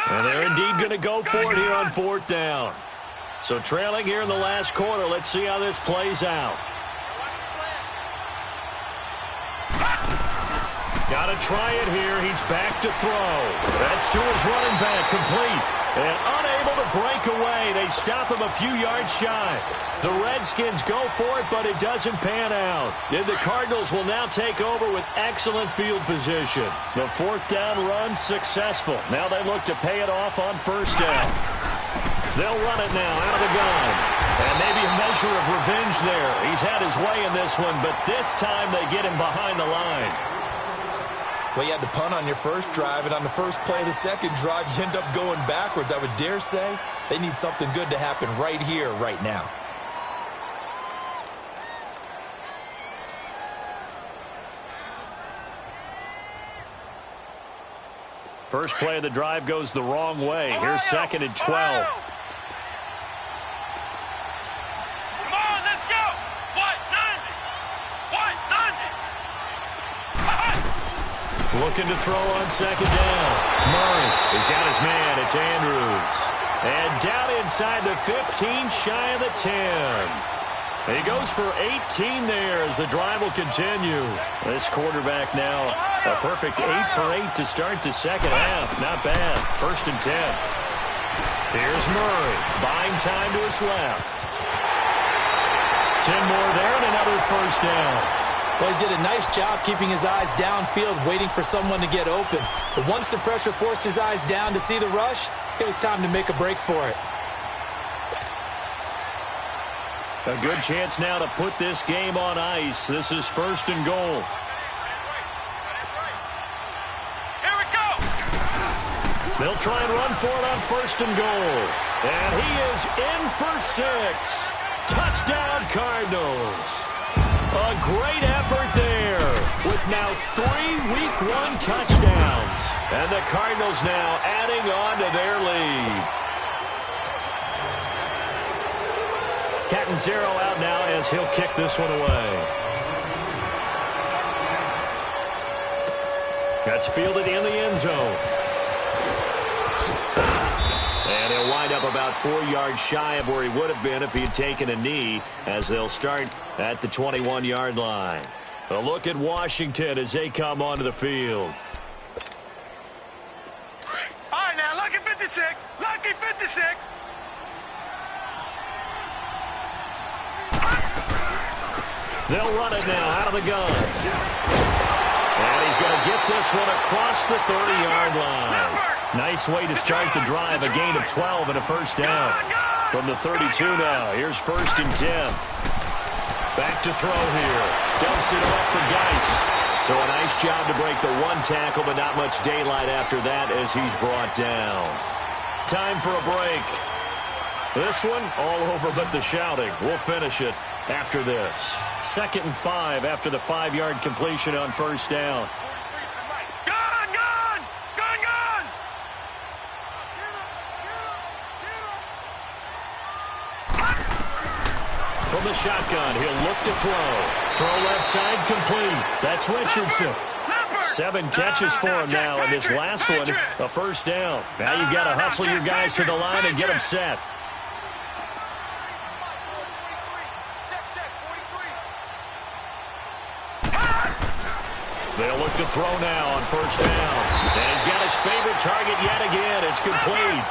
Speaker 1: And they're indeed going to go for it here on 4th down. So trailing here in the last quarter, let's see how this plays out. Got to try it here. He's back to throw. That's to his running back, complete. And unable to break away. They stop him a few yards shy. The Redskins go for it, but it doesn't pan out. And the Cardinals will now take over with excellent field position. The 4th down run successful. Now they look to pay it off on 1st down. They'll run it now out of the gun. And maybe a measure of revenge there. He's had his way in this one, but this time they get him behind the line.
Speaker 2: Well, you had to punt on your first drive, and on the first play of the second drive, you end up going backwards. I would dare say they need something good to happen right here, right now.
Speaker 1: First play of the drive goes the wrong way. Here's 2nd and 12. Looking to throw on 2nd down. Murray has got his man. It's Andrews. And down inside the 15, shy of the 10. And he goes for 18 there as the drive will continue. This quarterback now a perfect 8 for 8 to start the second half. Not bad. 1st and 10. Here's Murray. Buying time to his left. 10 more there and another 1st down.
Speaker 2: Well, he did a nice job keeping his eyes downfield, waiting for someone to get open. But once the pressure forced his eyes down to see the rush, it was time to make a break for it.
Speaker 1: A good chance now to put this game on ice. This is 1st and goal.
Speaker 3: Here we go.
Speaker 1: They'll try and run for it on 1st and goal. And he is in for 6. Touchdown, Cardinals. A great effort there with now 3 Week 1 touchdowns. And the Cardinals now adding on to their lead. Catanzaro out now as he'll kick this one away. That's fielded in the end zone. And he'll wind up about 4 yards shy of where he would have been if he had taken a knee, as they'll start at the 21-yard line. A look at Washington as they come onto the field.
Speaker 3: All right, now, lucky 56. Lucky 56.
Speaker 1: They'll run it now out of the gun. And he's going to get this one across the 30-yard line. Nice way to start the drive. A gain of 12 and a first down. From the 32 now. Here's 1st and 10. Back to throw here. Dumps it off for Geis. So a nice job to break the 1 tackle, but not much daylight after that as he's brought down. Time for a break. This one all over but the shouting. We'll finish it after this. 2nd and 5 after the 5-yard completion on 1st down.
Speaker 3: Gun, gun! Gun, gun!
Speaker 1: From the shotgun, he'll look to throw. Throw left side complete. That's Richardson. 7 catches for him now, and this last one, a first down. Now you've got to hustle your guys to the line and get them set. They'll look to throw now on 1st down. And he's got his favorite target yet again. It's complete.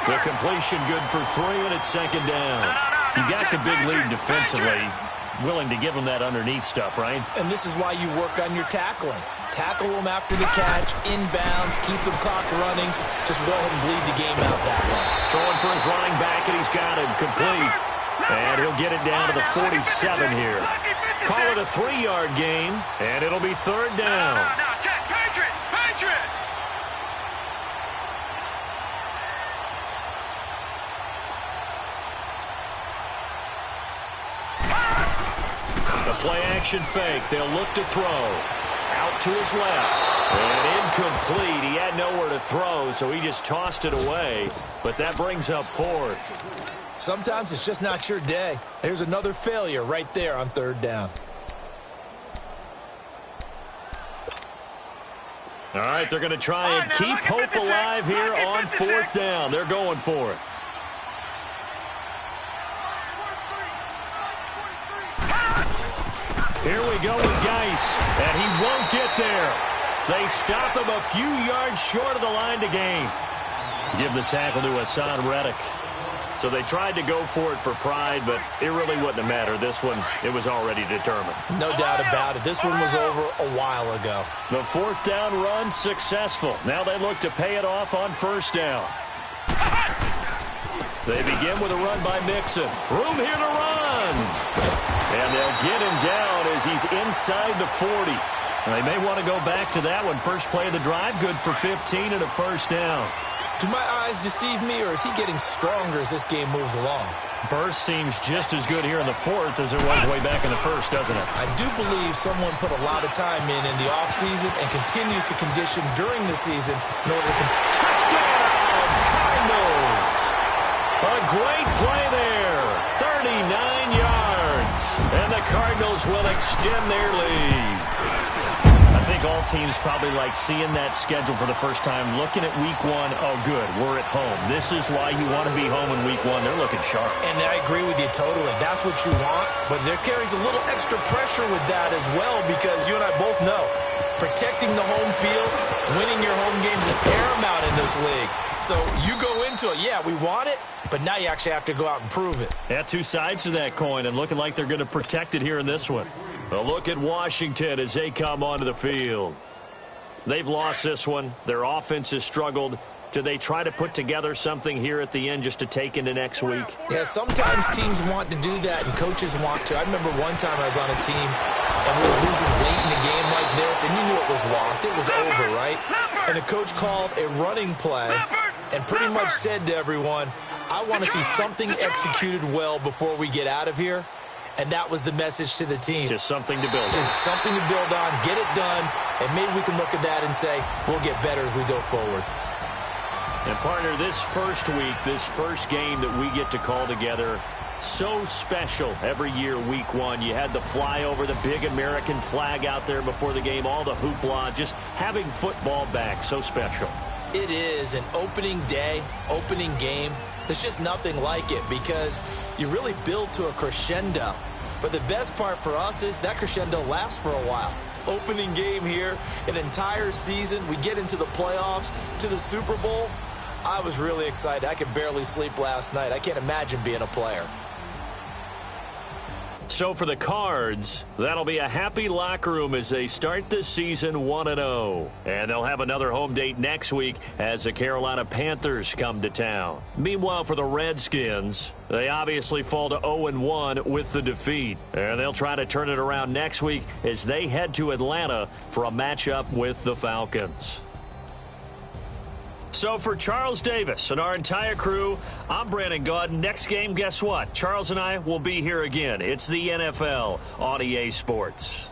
Speaker 1: The completion good for 3, and it's 2nd down. You got the big lead defensively. Willing to give them that underneath stuff, right?
Speaker 2: And this is why you work on your tackling. Tackle them after the catch, inbounds, keep the clock running. Just go ahead and bleed the game out that way.
Speaker 1: Throwing for his running back, and he's got him complete. And he'll get it down to the 47 here. Call it a 3-yard gain, and it'll be 3rd down.
Speaker 3: Now, check. Patriot! Patriot!
Speaker 1: The play-action fake. They'll look to throw. Out to his left. And incomplete. He had nowhere to throw, so he just tossed it away. But that brings up 4th.
Speaker 2: Sometimes it's just not your day. There's another failure right there on 3rd down.
Speaker 1: All right, they're going to try and keep hope alive here on 4th down. They're going for it. Here we go with Geis, and he won't get there. They stop him a few yards short of the line to gain. Give the tackle to Hassan Reddick. So they tried to go for it for pride, but it really wouldn't have mattered. This one, it was already determined.
Speaker 2: No doubt about it. This one was over a while ago.
Speaker 1: The 4th down run successful. Now they look to pay it off on 1st down. They begin with a run by Mixon. Room here to run. And they'll get him down as he's inside the 40. They may want to go back to that one. First play of the drive, good for 15 and a first down.
Speaker 2: Do my eyes deceive me, or is he getting stronger as this game moves along?
Speaker 1: Burst seems just as good here in the 4th as it was way back in the 1st, doesn't it?
Speaker 2: I do believe someone put a lot of time in the offseason and continues to condition during the season in order to...
Speaker 1: Touchdown, Cardinals! A great play there. 39 yards. And the Cardinals will extend their lead. I think all teams probably like seeing that schedule for the first time, looking at week 1. Oh, good, we're at home. This is why you want to be home in week 1. They're looking sharp.
Speaker 2: And I agree with you totally. That's what you want. But there carries a little extra pressure with that as well, because you and I both know protecting the home field, winning your home games is paramount in this league. So you go into it, yeah, we want it, but now you actually have to go out and prove it.
Speaker 1: Yeah, 2 sides to that coin, and looking like they're going to protect it here in this one. A look at Washington as they come onto the field. They've lost this one. Their offense has struggled. Do they try to put together something here at the end just to take into next week?
Speaker 2: Yeah, sometimes teams want to do that and coaches want to. I remember one time I was on a team and we were losing late in a game like this, and you knew it was lost. It was over, right? And the coach called a running play and pretty much said to everyone, I want to see something executed well before we get out of here. And that was the message to the team.
Speaker 1: Just something to build on.
Speaker 2: Just something to build on, get it done, and maybe we can look at that and say, we'll get better as we go forward.
Speaker 1: And, partner, this first week, this first game that we get to call together, so special every year, week one. You had the flyover, the big American flag out there before the game, all the hoopla, just having football back, so special.
Speaker 2: It is an opening day, opening game. There's just nothing like it because you really build to a crescendo. But the best part for us is that crescendo lasts for a while. Opening game here, an entire season. We get into the playoffs, to the Super Bowl. I was really excited. I could barely sleep last night. I can't imagine being a player.
Speaker 1: So for the Cards, that'll be a happy locker room as they start this season 1-0. And they'll have another home date next week as the Carolina Panthers come to town. Meanwhile, for the Redskins, they obviously fall to 0-1 with the defeat. And they'll try to turn it around next week as they head to Atlanta for a matchup with the Falcons. So for Charles Davis and our entire crew, I'm Brandon Gaudin. Next game, guess what? Charles and I will be here again. It's the NFL on EA Sports.